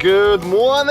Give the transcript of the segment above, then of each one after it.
Good morning!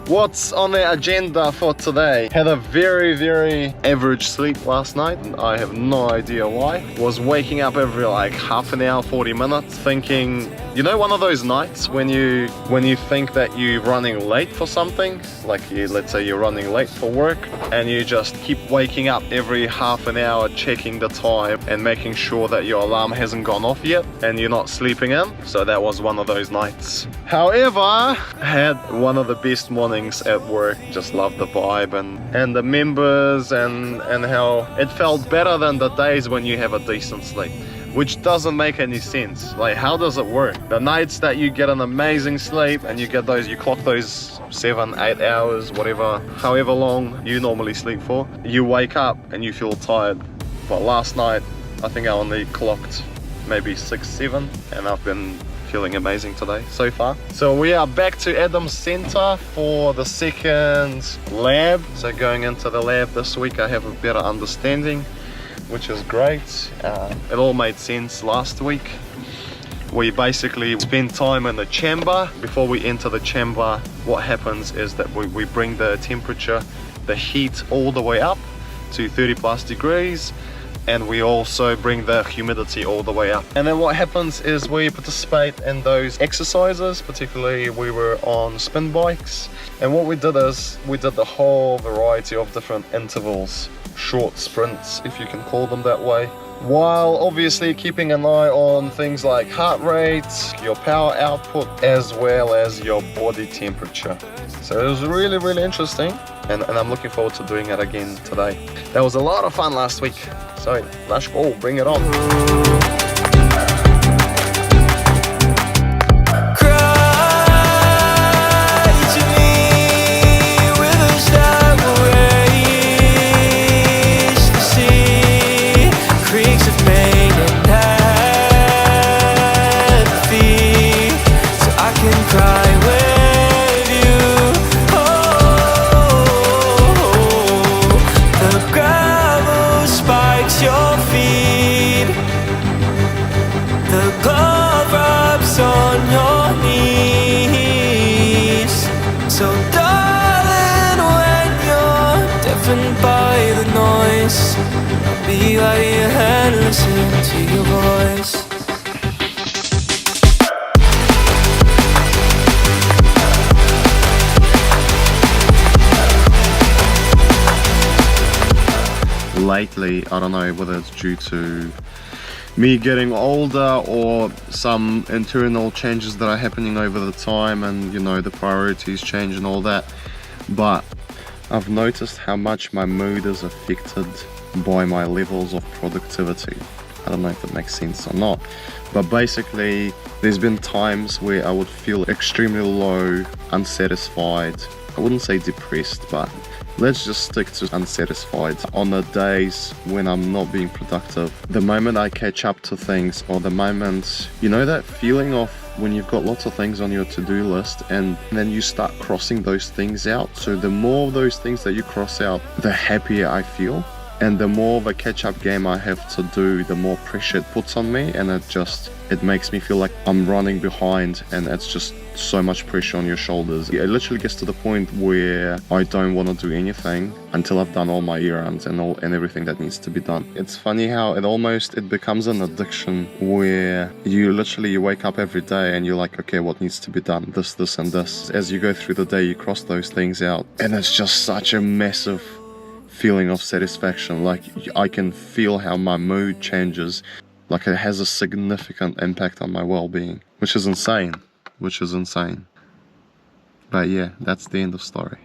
What's on the agenda for today? Had a very average sleep last night. I have no idea why. Was waking up every like half an hour, 40 minutes thinking, you know, one of those nights when you think that you're running late for something, like let's say you're running late for work and you just keep waking up every half an hour checking the time and making sure that your alarm hasn't gone off yet and you're not sleeping in. So that was one of those nights. However, I had one of the best mornings at work. Just loved the vibe and the members and how it felt better than the days when you have a decent sleep, which doesn't make any sense. Like, how does it work? The nights that you get an amazing sleep and you clock those 7-8 hours, whatever, however long you normally sleep for, you wake up and you feel tired. But last night I think I only clocked maybe 6-7 and I've been feeling amazing today so far. So we are back to Adams Center for the second lab. So going into the lab this week I have a better understanding, which is great. It all made sense last week. We basically spend time in the chamber. Before we enter the chamber, what happens is that we bring the temperature, the heat all the way up to 30+ degrees, and we also bring the humidity all the way up. And then what happens is we participate in those exercises. Particularly we were on spin bikes, and what we did is we did the whole variety of different intervals, short sprints if you can call them that way, while obviously keeping an eye on things like heart rate, your power output, as well as your body temperature. So it was really interesting, and I'm looking forward to doing it again today. That was a lot of fun last week. So let's go, bring it on. By the noise, I'll be by your hand, listen to your voice. Lately, I don't know whether it's due to me getting older or some internal changes that are happening over the time, and you know, the priorities change and all that, but I've noticed how much my mood is affected by my levels of productivity. I don't know if it makes sense or not, but basically there's been times where I would feel extremely low, unsatisfied. I wouldn't say depressed, but let's just stick to unsatisfied. On the days when I'm not being productive, the moment I catch up to things, or the moment, you know, that feeling of when you've got lots of things on your to-do list and then you start crossing those things out. So the more of those things that you cross out, the happier I feel, and the more of a catch-up game I have to do, the more pressure it puts on me, and it makes me feel like I'm running behind, and it's just so much pressure on your shoulders. It literally gets to the point where I don't want to do anything until I've done all my errands and everything that needs to be done. It's funny how it becomes an addiction, where you wake up every day and you're like, okay, what needs to be done? This and this. As you go through the day, you cross those things out, and it's just such a massive feeling of satisfaction. Like, I can feel how my mood changes. Like, it has a significant impact on my well-being, which is insane. But yeah, that's the end of story.